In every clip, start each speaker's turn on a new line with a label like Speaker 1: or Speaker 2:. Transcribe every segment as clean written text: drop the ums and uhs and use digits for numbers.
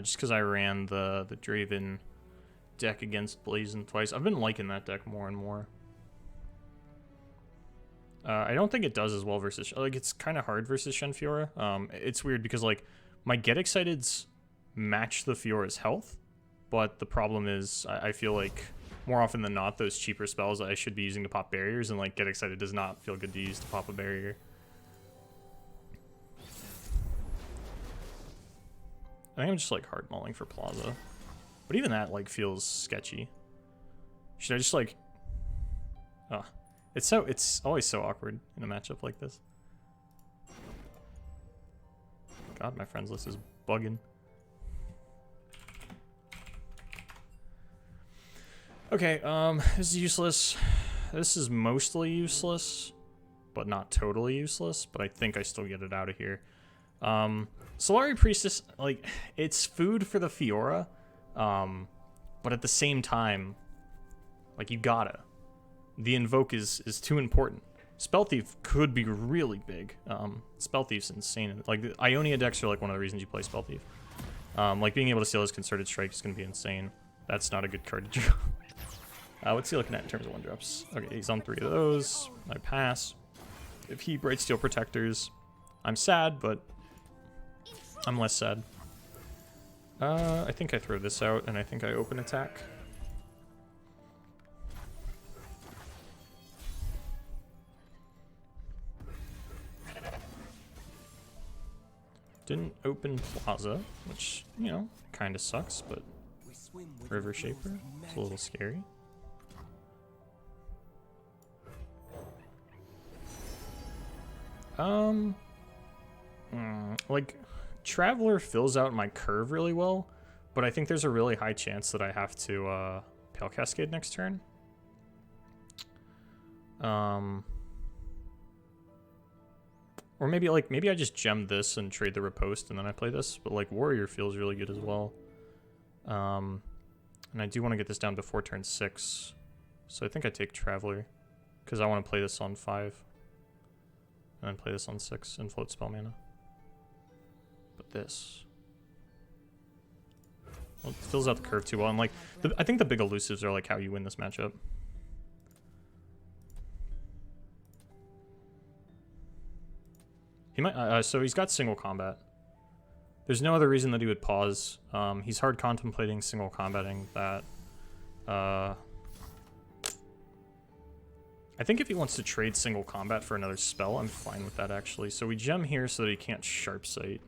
Speaker 1: just because I ran the Draven deck against Blazing twice. I've been liking that deck more and more. I don't think it does as well versus, like, it's kind of hard versus Shen Fiora. It's weird because, like, my Get Exciteds match the Fiora's health, but the problem is I feel like more often than not those cheaper spells I should be using to pop barriers, and like Get Excited does not feel good to use to pop a barrier. I think I'm just like hard mulling for Plaza, but even that like feels sketchy. Should I just like, oh, it's always so awkward in a matchup like this. God, my friends list is bugging. Okay, this is useless. This is mostly useless, but not totally useless, but I think I still get it out of here. Solari Priestess, like, it's food for the Fiora, but at the same time, like, you gotta. The Invoke is too important. Spell Thief could be really big. Spell Thief's insane. Like, the Ionia decks are, like, one of the reasons you play Spell Thief. Like, being able to steal his Concerted Strike is gonna be insane. That's not a good card to draw. What's he looking at in terms of 1-drops? Okay, he's on 3 of those. I pass. If he Bright Steel Protectors, I'm sad, but I'm less sad. I think I throw this out, and I think I open attack. Didn't open Plaza, which, you know, kind of sucks, but River Shaper, it's a little scary. Like, Traveler fills out my curve really well, but I think there's a really high chance that I have to, Pale Cascade next turn. Or maybe, like, maybe I just gem this and trade the Riposte and then I play this, but, like, Warrior feels really good as well. And I do want to get this down before turn 6, so I think I take Traveler, because I want to play this on 5. And then play this on 6 and float spell mana. But this, well, it fills out the curve too well. And like, I think the big elusives are like how you win this matchup. He might. So he's got single combat. There's no other reason that he would pause. He's hard contemplating single combating that. I think if he wants to trade single combat for another spell, I'm fine with that actually. So we gem here so that he can't sharp sight.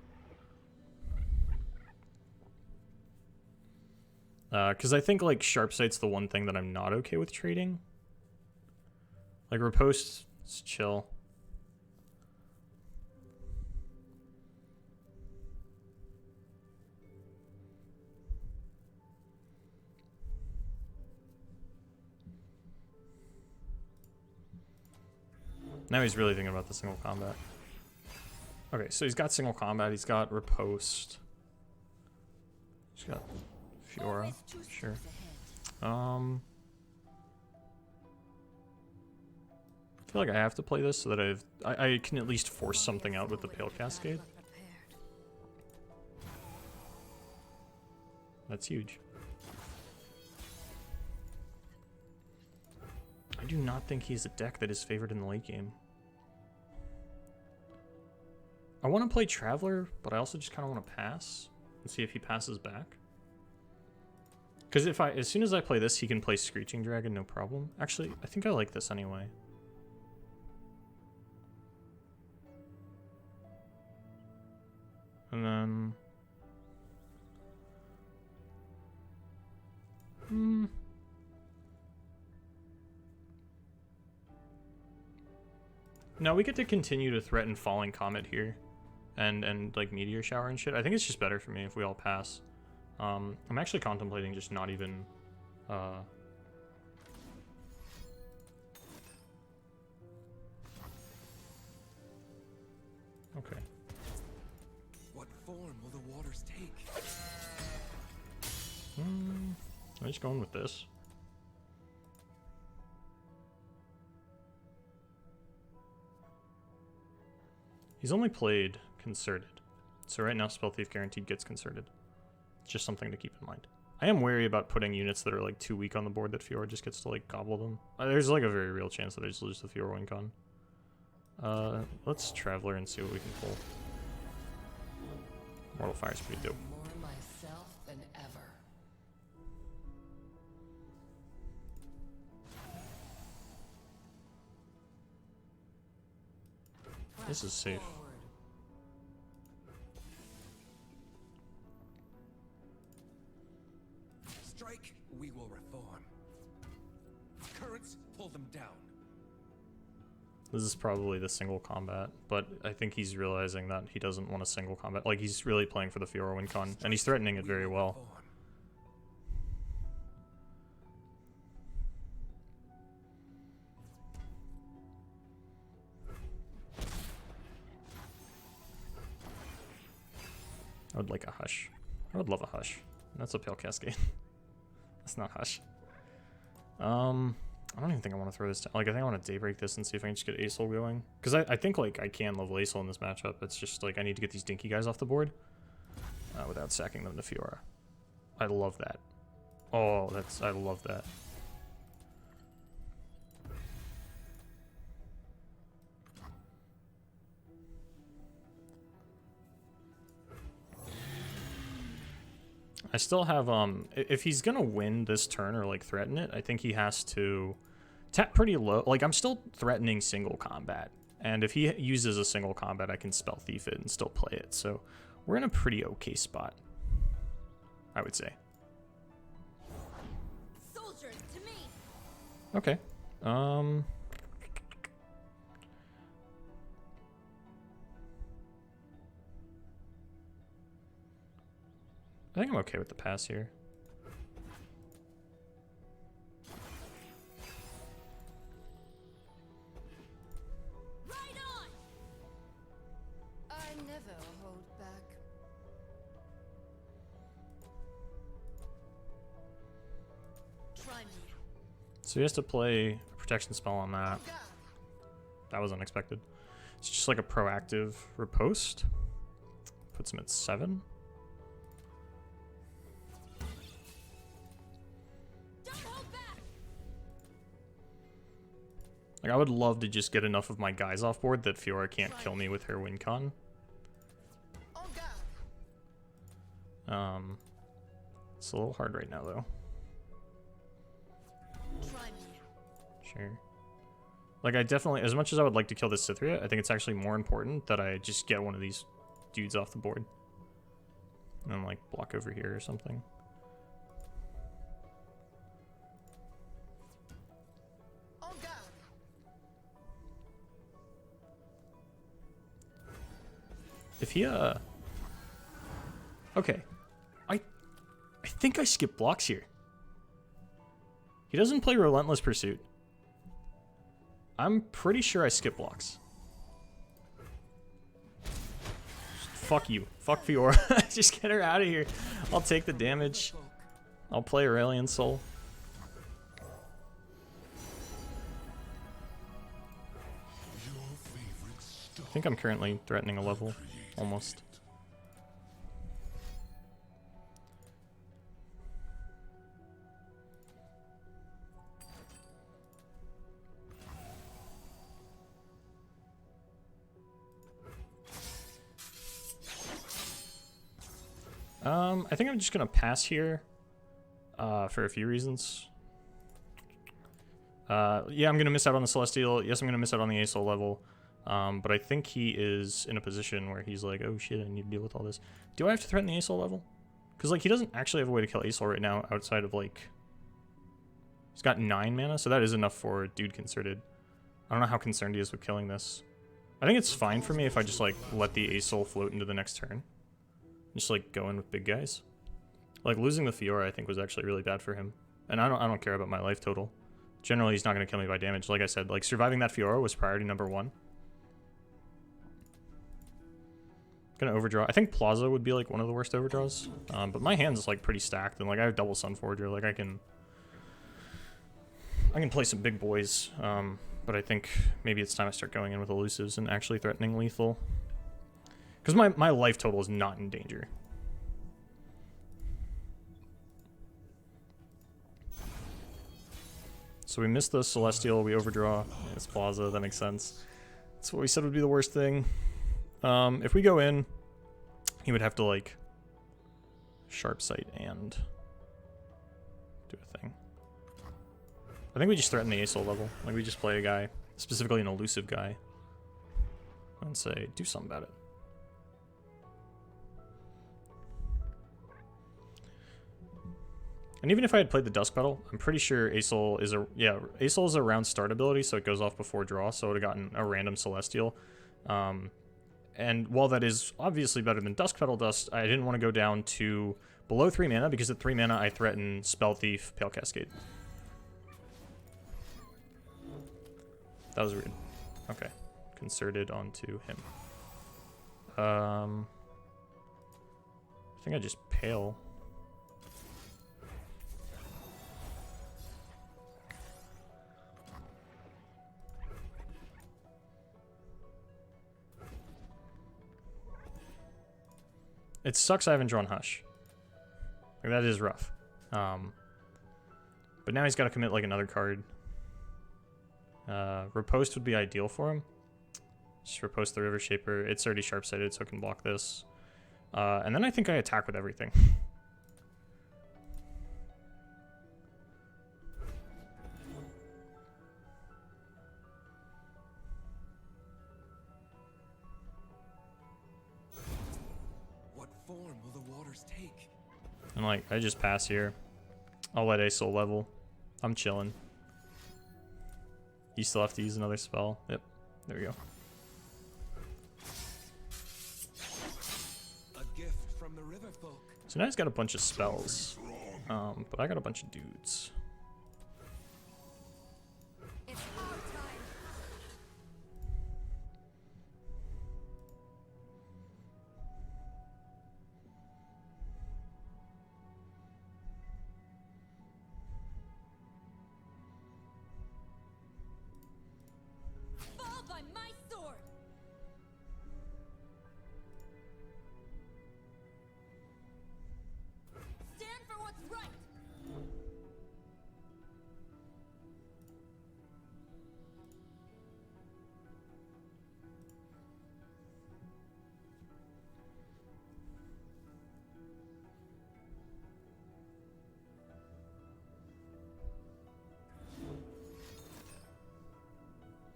Speaker 1: Because I think like sharp sight's the one thing that I'm not okay with trading. Like Riposte, it's chill. Now he's really thinking about the single combat. Okay, so he's got single combat, he's got Riposte. He's got Fiora, sure. I feel like I have to play this so that I can at least force something out with the Pale Cascade. That's huge. I do not think he's a deck that is favored in the late game. I want to play Traveler, but I also just kind of want to pass and see if he passes back. Because as soon as I play this, he can play Screeching Dragon, no problem. Actually, I think I like this anyway. And then... No, we get to continue to threaten Falling Comet here. And like Meteor Shower and shit. I think it's just better for me if we all pass. I'm actually contemplating just not even... Okay.
Speaker 2: What form will the waters take?
Speaker 1: I'm just going with this. He's only played Concerted. So right now Spell Thief guaranteed gets Concerted. Just something to keep in mind. I am wary about putting units that are like too weak on the board that Fiora just gets to like gobble them. There's like a very real chance that I just lose the Fiora win con. Let's Traveler and see what we can pull. Mortal Fire's pretty dope.
Speaker 3: More myself than ever.
Speaker 1: This is safe.
Speaker 2: Strike, we will reform. Currents, pull them down.
Speaker 1: This is probably the single combat, but I think he's realizing that he doesn't want a single combat. Like, he's really playing for the Fiora win con, and he's threatening it very well. I would like a Hush. I would love a Hush. That's a Pale Cascade. That's not Hush. I don't even think I want to throw this down. Like, I think I want to Daybreak this and see if I can just get Acel going. Because I think, like, I can level Acel in this matchup. It's just, like, I need to get these dinky guys off the board without sacking them to Fiora. I love that. Oh, I love that. I still have, if he's gonna win this turn or, like, threaten it, I think he has to tap pretty low. Like, I'm still threatening single combat. And if he uses a single combat, I can Spell Thief it and still play it. So, we're in a pretty okay spot, I would say.
Speaker 3: Soldiers to me.
Speaker 1: Okay. I think I'm okay with the pass here.
Speaker 3: Right on. I never hold back. Try me.
Speaker 1: So he has to play a protection spell on that. That was unexpected. It's just like a proactive riposte. Puts him at 7. Like, I would love to just get enough of my guys off board that Fiora can't kill me with her win con. It's a little hard right now, though. Sure. Like, I definitely, as much as I would like to kill this Cythria, I think it's actually more important that I just get one of these dudes off the board. And then, like, block over here or something. If he, okay. I think I skip blocks here. He doesn't play Relentless Pursuit. I'm pretty sure I skip blocks. Fuck you. Fuck Fiora. Just get her out of here. I'll take the damage. I'll play Aurelion Soul. I think I'm currently threatening a level. Almost. I think I'm just gonna pass here for a few reasons. Yeah, I'm gonna miss out on the Celestial. Yes, I'm gonna miss out on the Acel level. But I think he is in a position where he's like, oh shit, I need to deal with all this. Do I have to threaten the Acel level? Because, like, he doesn't actually have a way to kill Acel right now outside of, like... He's got 9 mana, so that is enough for Dude Concerted. I don't know how concerned he is with killing this. I think it's fine for me if I just, like, let the Acel float into the next turn. Just, like, go in with big guys. Like, losing the Fiora, I think, was actually really bad for him. And I don't care about my life total. Generally, he's not going to kill me by damage. Like I said, like, surviving that Fiora was priority number 1. Gonna overdraw. I think Plaza would be like one of the worst overdraws. But my hand's like pretty stacked, and like I have double Sunforger. Like I can play some big boys. But I think maybe it's time I start going in with elusives and actually threatening lethal. Because my life total is not in danger. So we missed the Celestial, we overdraw. It's Plaza, that makes sense. That's what we said would be the worst thing. If we go in, he would have to like sharp sight and do a thing. I think we just threaten the ASOL level. Like we just play a guy, specifically an elusive guy, and say, do something about it. And even if I had played the Dusk Petal, I'm pretty sure ASOL is a ASOL is a round start ability, so it goes off before draw, so I would have gotten a random Celestial. And while that is obviously better than Dusk Petal Dust, I didn't want to go down to below 3 mana because at 3 mana I threaten Spell Thief, Pale Cascade. That was weird. Okay, concerted onto him. I think I just Pale. It sucks I haven't drawn Hush. Like, that is rough. But now he's got to commit like another card. Riposte would be ideal for him. Just Riposte the River Shaper. It's already sharp-sighted, so it can block this. And then I think I attack with everything. And like, I just pass here. I'll let ASOL level. I'm chilling. You still have to use another spell. Yep, there we go.
Speaker 2: A gift from the river folk.
Speaker 1: So now he's got a bunch of spells. But I got a bunch of dudes.
Speaker 3: It's our time. Fall by my sword. Stand for what's right.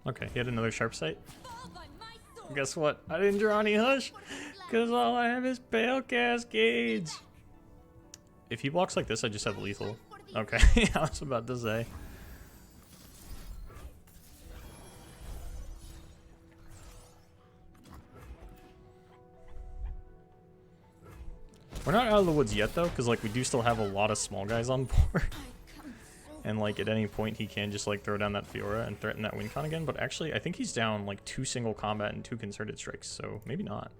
Speaker 1: Okay, he had another sharp sight.
Speaker 3: Fall by my sword.
Speaker 1: Guess what? I didn't draw any Hush. Because all I have is Pale Cascades. If he blocks like this, I just have lethal. Okay, I was about to say. We're not out of the woods yet, though, because like we do still have a lot of small guys on board. And like at any point he can just like throw down that Fiora and threaten that win con again. But actually I think he's down like 2 single combat and 2 concerted strikes, so maybe not.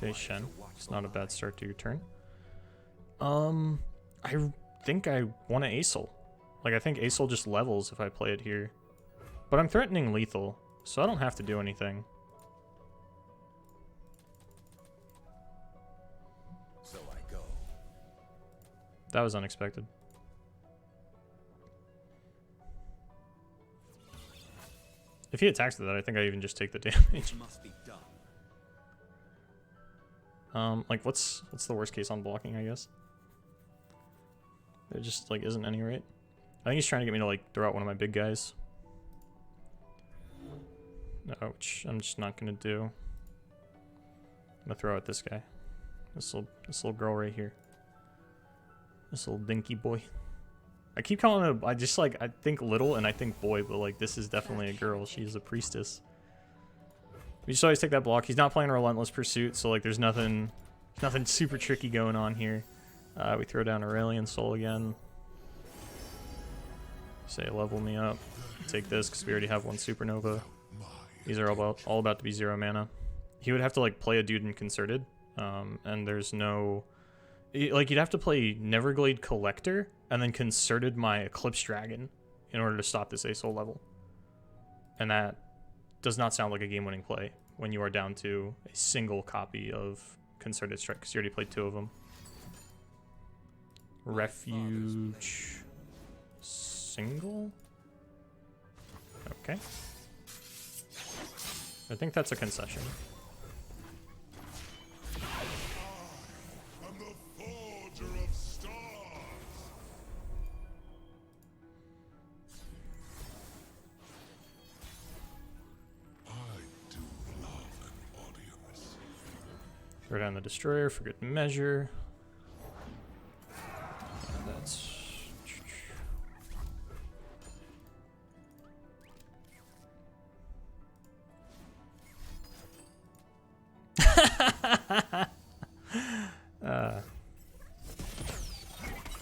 Speaker 1: Okay, Shen. It's not a bad start to your turn. I think I want to ASOL. Like, I think ASOL just levels if I play it here. But I'm threatening lethal, so I don't have to do anything.
Speaker 2: So I go.
Speaker 1: That was unexpected. If he attacks with that, I think I even just take the damage.
Speaker 2: Must be done.
Speaker 1: Like what's the worst case on blocking, I guess? There just like isn't any, right? I think he's trying to get me to like throw out one of my big guys. No, which I'm just not gonna do. I'm gonna throw out this guy. This little girl right here. This little dinky boy. I keep calling it I think little and I think boy, but like this is definitely a girl. She's a priestess. We just always take that block. He's not playing Relentless Pursuit, so like there's nothing super tricky going on here. We throw down Aurelion Soul again. Say level me up. Take this because we already have one Supernova. These are all about to be 0 mana. he would have to like play a dude in concerted, and there's no, like you'd have to play Neverglade Collector and then concerted my Eclipse Dragon in order to stop this Asol level, and that does not sound like a game-winning play when you are down to a single copy of Concerted Strike, because you already played 2 of them. Refuge single? Okay. I think that's a concession.
Speaker 4: I'm the forger of stars. I do love an audience.
Speaker 1: Throw down the Destroyer for good measure. That's...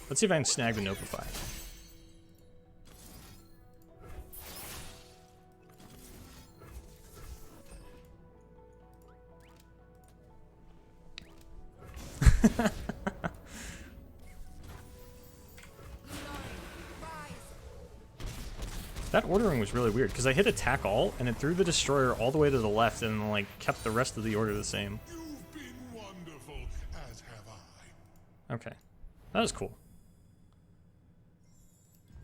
Speaker 1: let's see if I can snag the Nopify. That ordering was really weird because I hit attack all and it threw the Destroyer all the way to the left and like kept the rest of the order the same.
Speaker 4: You've been wonderful, as have I.
Speaker 1: Okay, that was cool.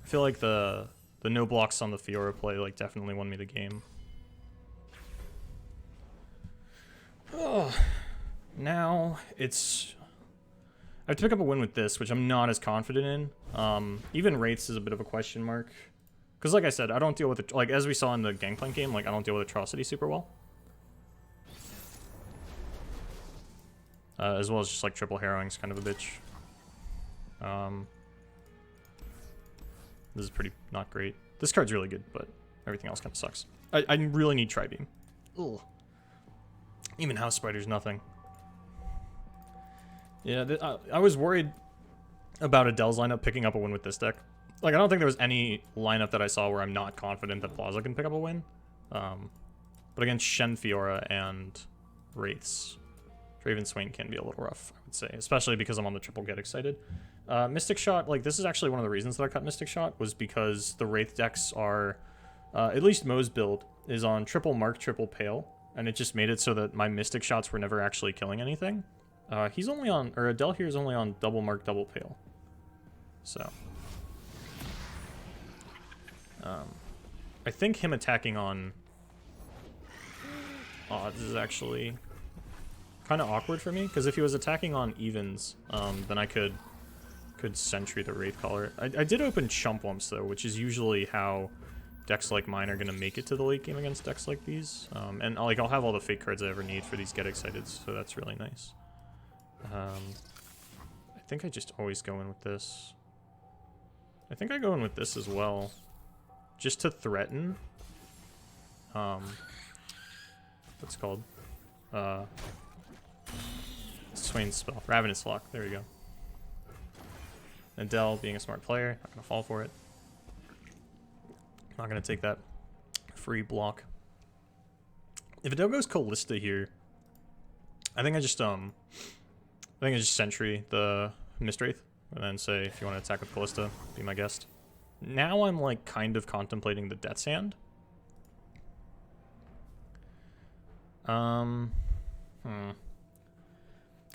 Speaker 1: I feel like the no blocks on the Fiora play like definitely won me the game. Oh, now it's I have to pick up a win with this, which I'm not as confident in. Even Wraiths is a bit of a question mark. Because like I said, I don't deal with it, like as we saw in the Gangplank game, like I don't deal with Atrocity super well. As well as just like triple harrowing's kind of a bitch. This is pretty not great. This card's really good, but everything else kind of sucks. I really need Tri-Beam. Ugh. Even House Spider's nothing. Yeah, I was worried about Adel's lineup picking up a win with this deck. Like, I don't think there was any lineup that I saw where I'm not confident that Plaza can pick up a win. But against Shen, Fiora, and Wraiths, Draven Swain can be a little rough, I would say. Especially because I'm on the triple get excited. Mystic Shot, like, this is actually one of the reasons that I cut Mystic Shot, was because the Wraith decks are, at least Mo's build, is on triple Mark, triple Pale. And it just made it so that my Mystic Shots were never actually killing anything. He's only on, or Adel here is only on double Mark, double Pale. So... I think him attacking on odds is actually kind of awkward for me, because if he was attacking on evens, then I could sentry the Wraithcaller. I did open Chumpwumps though, which is usually how decks like mine are gonna make it to the late game against decks like these. And like I'll have all the fake cards I ever need for these get excited, so that's really nice. I think I just always go in with this. I think I go in with this as well. Just to threaten, what's it called? Swain's spell. Ravenous Lock, there we go. Adel being a smart player, not gonna fall for it. Not gonna take that free block. If Adel goes Callista here, I think I just sentry the Mistwraith, and then say if you want to attack with Callista, be my guest. Now I'm like kind of contemplating the Death's Hand. Because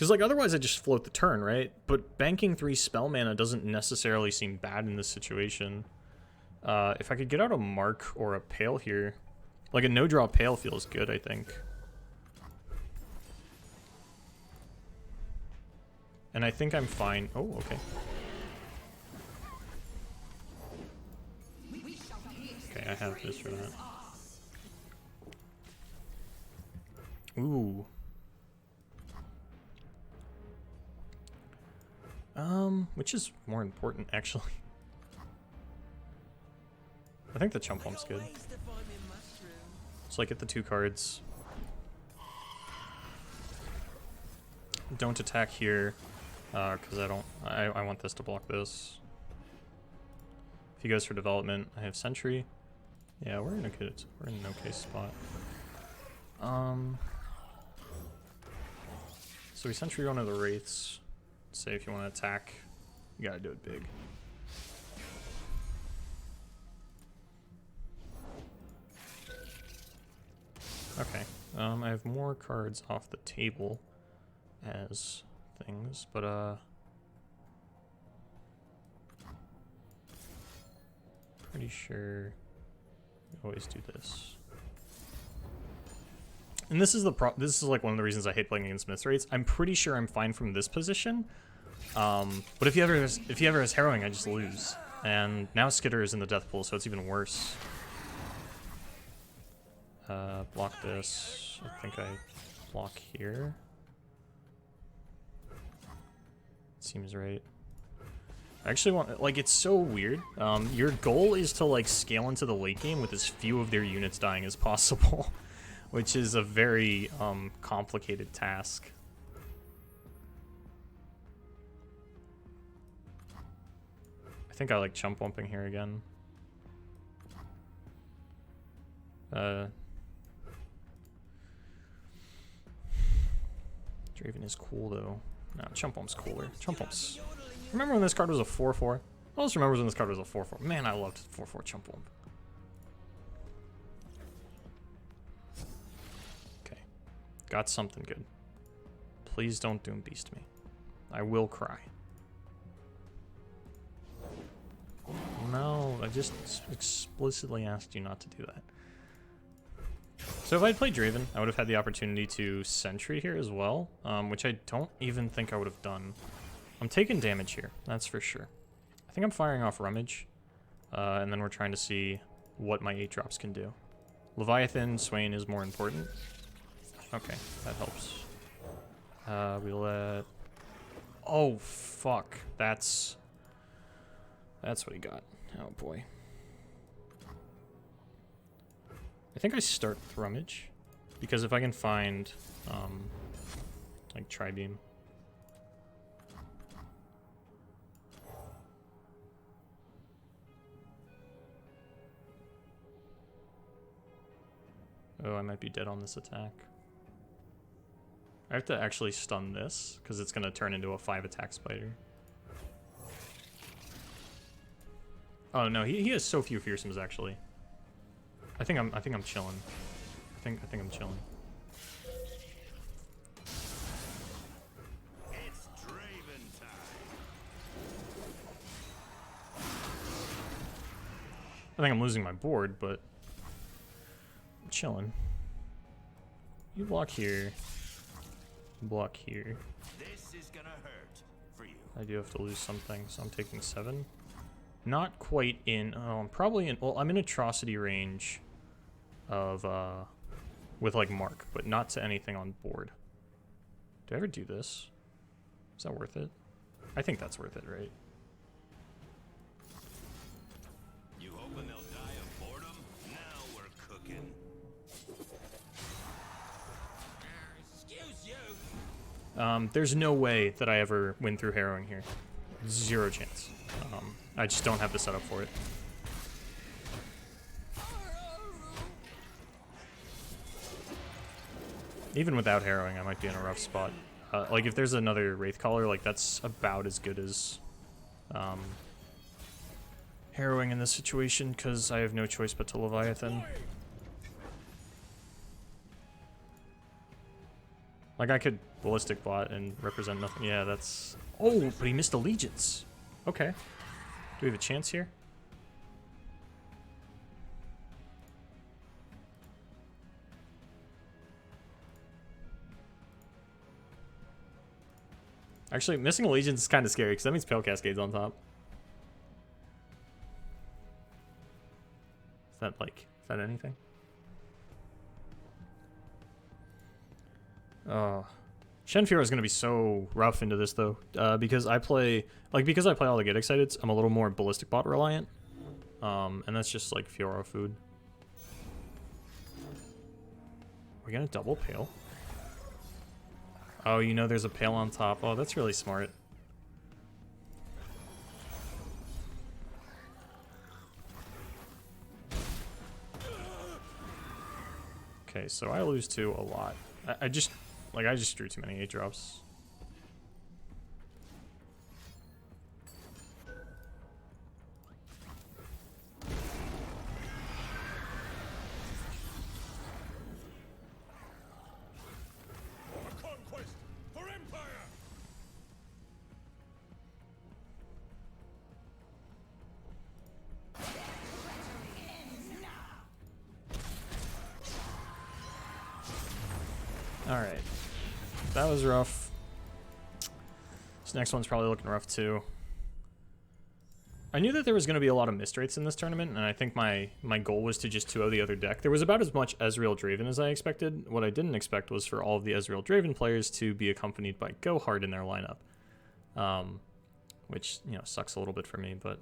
Speaker 1: like otherwise I just float the turn, right? But banking 3 spell mana doesn't necessarily seem bad in this situation. If I could get out a Mark or a Pale here, like a no-draw Pale feels good, I think. And I think I'm fine. Oh, okay. Okay, I have this for that. Ooh. Which is more important, actually? I think the Chumpwump's good. So I get the 2 cards. Don't attack here, because I want this to block this. If he goes for development, I have Sentry. Yeah, we're in an okay spot. So we sentry one of the wraiths. Say if you want to attack, you gotta do it big. Okay, I have more cards off the table as things, but pretty sure we always do this. And this is this is like one of the reasons I hate playing against Myth Wraiths. I'm pretty sure I'm fine from this position, but if he ever has Harrowing, I just lose. And now Skitter is in the death pool, so it's even worse. Block this. I think I block here. Seems right. I actually want, like, it's so weird. Your goal is to, like, scale into the late game with as few of their units dying as possible, which is a very, complicated task. I think I like chump bumping here again. Draven is cool, though. No, chump bump's cooler. Chump bump's... Remember when this card was a 4-4? I always remember when this card was a 4-4. Man, I loved 4-4 chump bump. Okay. Got something good. Please don't Doom Beast me. I will cry. No, I just explicitly asked you not to do that. So if I'd played Draven, I would have had the opportunity to Sentry here as well, which I don't even think I would have done. I'm taking damage here, that's for sure. I think I'm firing off Rummage, and then we're trying to see what my 8 drops can do. Leviathan, Swain is more important. Okay, that helps. We let... Oh, fuck. That's what he got. Oh, boy. I think I start with Rummage, because if I can find, like, Tri-Beam. Oh, I might be dead on this attack. I have to actually stun this, because it's going to turn into a 5-attack spider. Oh no, he has so few fearsomes actually. I think I'm chilling. I think I'm chilling.
Speaker 2: It's Draven time.
Speaker 1: I think I'm losing my board, but I'm chilling. You block here. Block here.
Speaker 2: This is gonna hurt for you.
Speaker 1: I do have to lose something, so I'm taking 7. Not quite in. Oh, I'm probably in. Well, I'm in atrocity range of with like Mark, but not to anything on board. Do I ever do this? Is that worth it? I think that's worth it, right?
Speaker 2: You hoping they'll die of boredom? Now we're cooking. Excuse you.
Speaker 1: There's no way that I ever win through harrowing here. 0 chance. I just don't have the setup for it. Even without harrowing, I might be in a rough spot. Like, if there's another Wraithcaller, like, that's about as good as harrowing in this situation, because I have no choice but to Leviathan. Like, I could Ballistic Bot and represent nothing. Yeah, that's... Oh, but he missed Allegiance. Okay. Do we have a chance here? Actually, missing Allegiance is kind of scary, because that means Pale Cascade's on top. Is that, like, is that anything? Oh. Shenfear is going to be so rough into this, though, because I play all the Get Exciteds, I'm a little more Ballistic Bot reliant, and that's just, like, Fiora food. We're going to double Pale? Oh, you know there's a Pale on top. Oh, that's really smart. Okay, so I lose to a lot. I just drew too many 8 drops. Alright. That was rough. This next one's probably looking rough too. I knew that there was going to be a lot of missed rates in this tournament, and I think my goal was to just 2-0 the other deck. There was about as much Ezreal Draven as I expected. What I didn't expect was for all of the Ezreal Draven players to be accompanied by Go Hard in their lineup. Which, you know, sucks a little bit for me, but...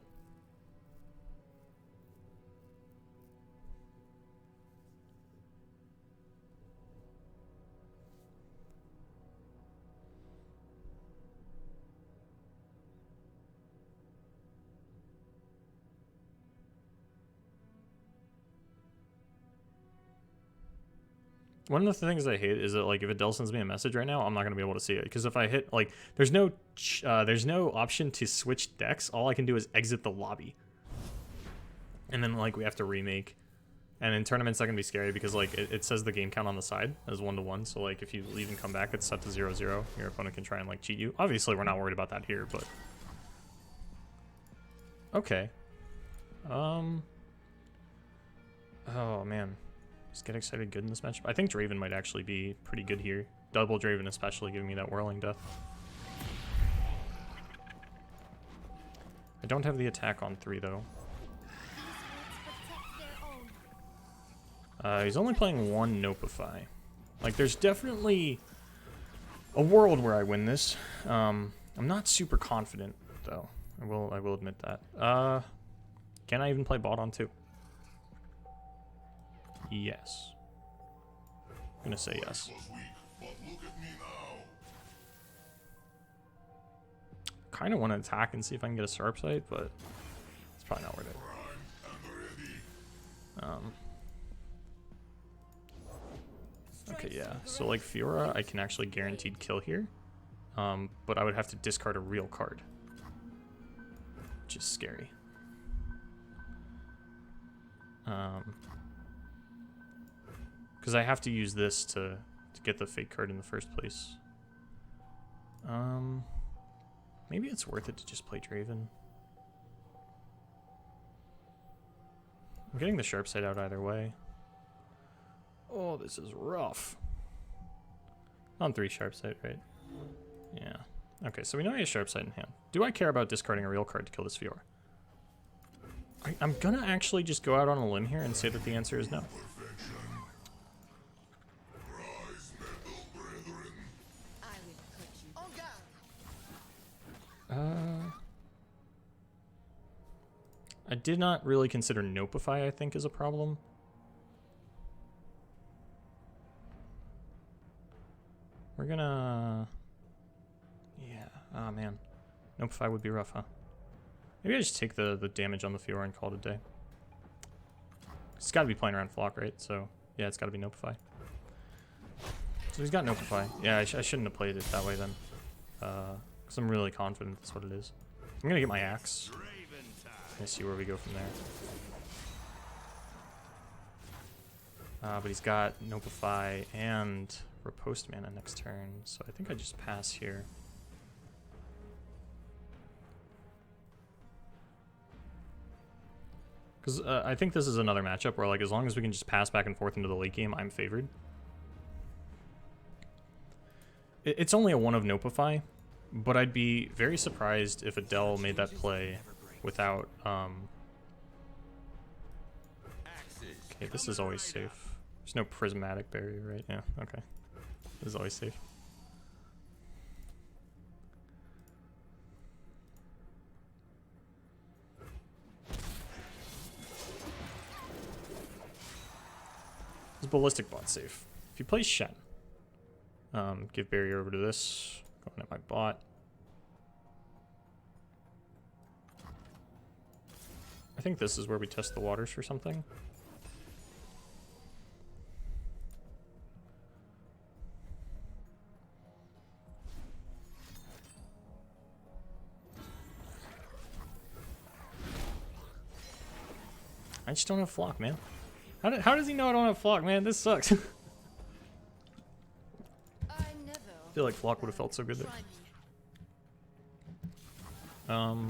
Speaker 1: One of the things I hate is that, like, if Adel sends me a message right now, I'm not going to be able to see it. Because if I hit, like, there's no option to switch decks. All I can do is exit the lobby. And then, like, we have to remake. And in tournaments, that can be scary because, like, it says the game count on the side as 1-1. So, like, if you leave and come back, it's set to 0-0. Your opponent can try and, like, cheat you. Obviously, we're not worried about that here, but... Okay. Oh, man. Just get excited good in this matchup. I think Draven might actually be pretty good here. Double Draven especially, giving me that whirling death. I don't have the attack on 3 though. He's only playing 1 Nopify. Like, there's definitely a world where I win this. I'm not super confident though. I will admit that. Can I even play bot on 2? Yes. I'm gonna say yes. Kind of want to attack and see if I can get a sharp sight, but it's probably not worth it. Okay, yeah. So like Fiora, I can actually guaranteed kill here, but I would have to discard a real card, which is scary. Because I have to use this to get the fake card in the first place. Maybe it's worth it to just play Draven. I'm getting the sharp sight out either way. Oh, this is rough. On 3 sharp sight, right? Yeah. Okay, so we know he has sharp sight in hand. Do I care about discarding a real card to kill this Fiora? I'm gonna actually just go out on a limb here and say that the answer is no. I did not really consider Nopify, I think, as a problem. We're gonna... Yeah, oh man. Nopify would be rough, huh? Maybe I just take the damage on the Fiora and call it a day. It's gotta be playing around Flock, right? So, yeah, it's gotta be Nopify. So he's got Nopify. Yeah, I shouldn't have played it that way then. Because I'm really confident that's what it is. I'm gonna get my axe. And see where we go from there. But he's got Nopify and Riposte Mana next turn, so I think I just pass here. Because I think this is another matchup where, like, as long as we can just pass back and forth into the late game, I'm favored. It's only a 1 of Nopify, but I'd be very surprised if Adel made that play without, Okay, this is always safe. There's no prismatic barrier, right? Yeah, okay. This is always safe. Is Ballistic Bot safe? If you play Shen, give barrier over to this, going at my bot. I think this is where we test the waters for something. I just don't have Flock, man. How does he know I don't have Flock, man? This sucks. I feel like Flock would have felt so good there. I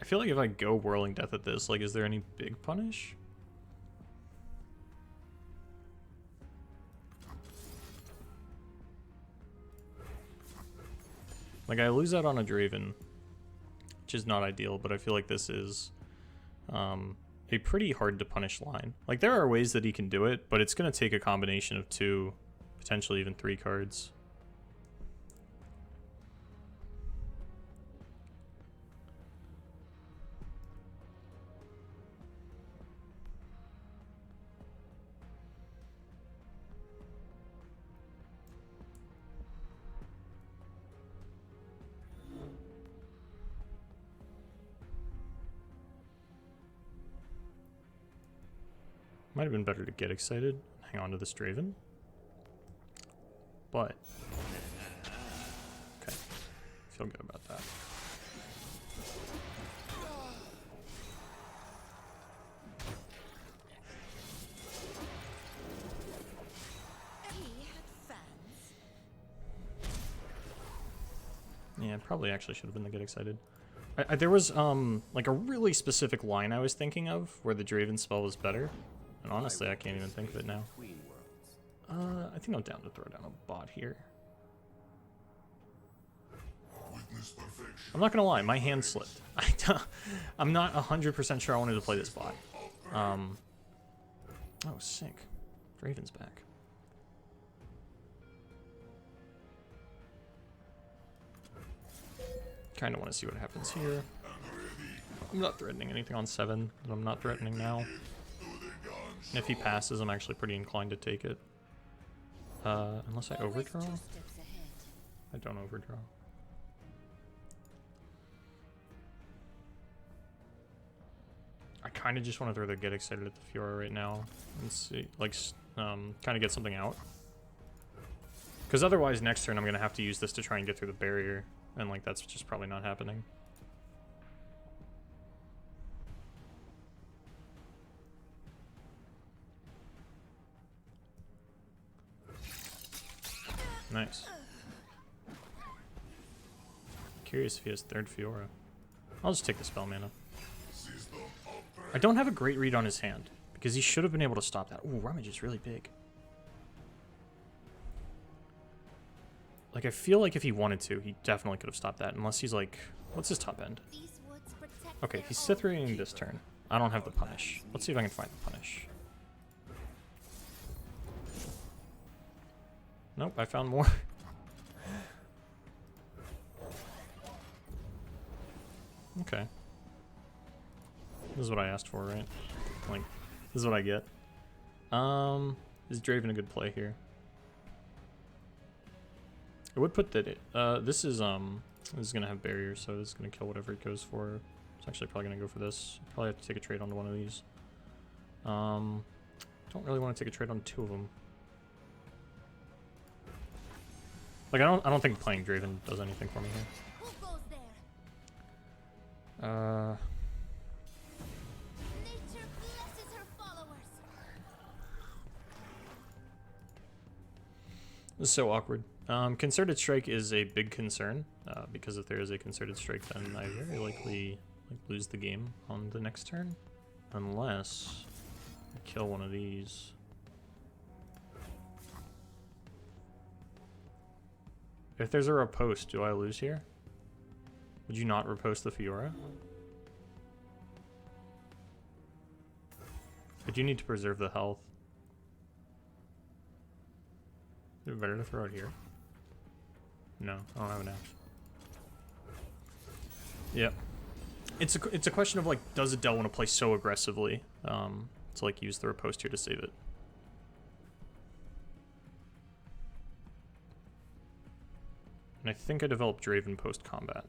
Speaker 1: feel like if I go Whirling Death at this, like, is there any big punish? Like, I lose out on a Draven, which is not ideal, but I feel like this is a pretty hard to punish line. Like, there are ways that he can do it, but it's going to take a combination of 2, potentially even 3 cards. Might have been better to get excited, hang on to this Draven. But, okay, feel good about that.
Speaker 3: He had fans.
Speaker 1: Yeah, probably actually should have been the get excited. There was like a really specific line I was thinking of where the Draven spell was better. And honestly, I can't even think of it now. I think I'm down to throw down a bot here. I'm not gonna lie, my hand slipped. I'm not 100% sure I wanted to play this bot. Oh, sick. Draven's back. Kind of want to see what happens here. I'm not threatening anything on 7, but I'm not threatening now. And if he passes, I'm actually pretty inclined to take it. Unless I overdraw? I don't overdraw. I kind of just want to throw the get excited at the Fiora right now. And see, like, kind of get something out. Because otherwise, next turn, I'm going to have to use this to try and get through the barrier. And, like, that's just probably not happening. Nice. Curious if he has 3rd Fiora. I'll just take the spell mana. I don't have a great read on his hand, because he should have been able to stop that. Ooh, Rummage is really big. Like, I feel like if he wanted to, he definitely could have stopped that, unless he's like... What's his top end? Okay, he's Sithraing this turn. I don't have the punish. Let's see if I can find the punish. Nope, I found more. Okay. This is what I asked for, right? Like, this is what I get. Is Draven a good play here? I would put that this is gonna have barriers, so it's gonna kill whatever it goes for. It's actually probably gonna go for this. Probably have to take a trade onto one of these. Don't really want to take a trade on 2 of them. Like, I don't think playing Draven does anything for me here.
Speaker 3: Who goes there? Nature blesses her followers.
Speaker 1: This is so awkward. Concerted Strike is a big concern, because if there is a Concerted Strike, then I very likely lose the game on the next turn. Unless I kill one of these. If there's a riposte, do I lose here? Would you not riposte the Fiora? I do need to preserve the health. Is it better to throw it here? No, I don't have an axe. Yep. It's a question of, like, does Adel want to play so aggressively to, like, use the riposte here to save it? And I think I developed Draven post-combat.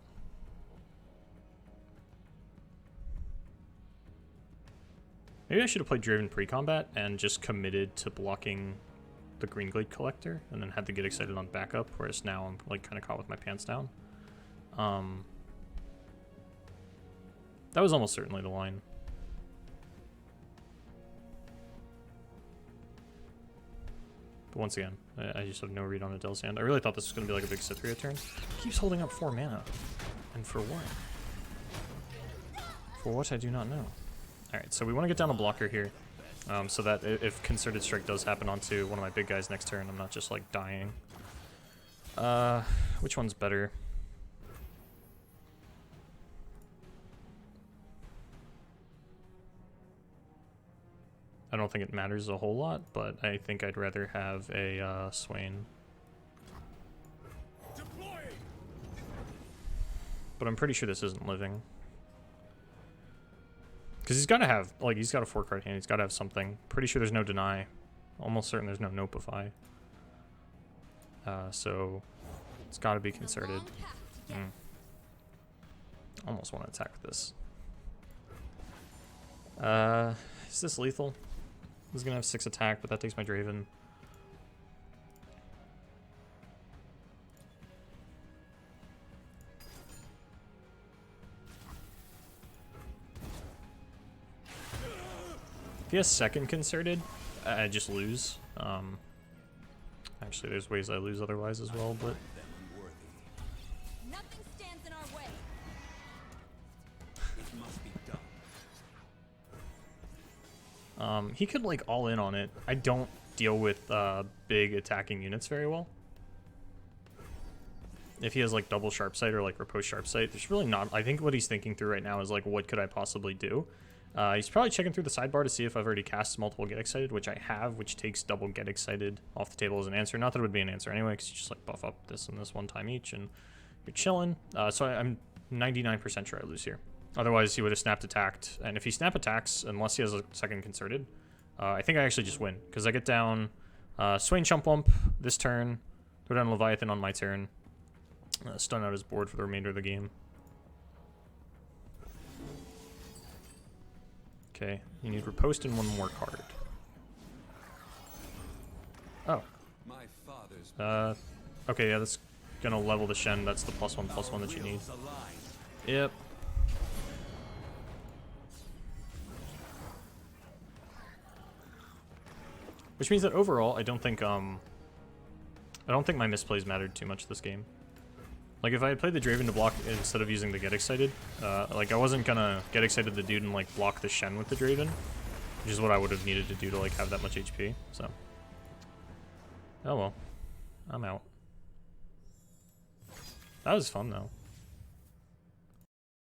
Speaker 1: Maybe I should have played Draven pre-combat and just committed to blocking the Green Glade Collector, and then had to get excited on backup, whereas now I'm, like, kind of caught with my pants down. That was almost certainly the line. But once again, I just have no read on Adel's hand. I really thought this was going to be like a big Cithria turn. Keeps holding up 4 mana. And for what? For what, I do not know. Alright, so we want to get down a blocker here. So that if Concerted Strike does happen onto one of my big guys next turn, I'm not just, like, dying. Which one's better? I don't think it matters a whole lot, but I think I'd rather have a Swain.
Speaker 2: Deploying.
Speaker 1: But I'm pretty sure this isn't living. Because he's got to have, like, he's got a 4-card hand. He's got to have something. Pretty sure there's no deny. Almost certain there's no nopify. So it's got to be concerted. Almost want to attack with this. Is this lethal? This is going to have 6 attack, but that takes my Draven. If he has second concerted, I just lose. Actually, there's ways I lose otherwise as well, but
Speaker 3: Nothing stands in our way.
Speaker 2: It must be done.
Speaker 1: he could like all in on it. I don't deal with big attacking units very well. If he has like double sharp sight or like riposte sharp sight, there's really not. I think what he's thinking through right now is like, what could I possibly do? He's probably checking through the sidebar to see if I've already cast multiple Get Excited, which I have, which takes double Get Excited off the table as an answer. Not that it would be an answer anyway, because you just like buff up this and this one time each, and you're chilling. So I'm 99% sure I lose here. Otherwise, he would have snapped attacked, and if he snap attacks, unless he has a second concerted, I think I actually just win, because I get down Swain Chump Wump this turn, throw down Leviathan on my turn, stun out his board for the remainder of the game. Okay, you need riposte and one more card. Oh.
Speaker 2: My father's
Speaker 1: Okay, yeah, that's gonna level the Shen. That's the +1/+1 that you need.
Speaker 2: wheels align.
Speaker 1: Yep. Which means that overall, I don't think my misplays mattered too much this game. Like, if I had played the Draven to block instead of using the Get Excited, like, I wasn't gonna Get Excited the dude and, like, block the Shen with the Draven, which is what I would have needed to do to, like, have that much HP, so. Oh well. I'm out. That was fun, though.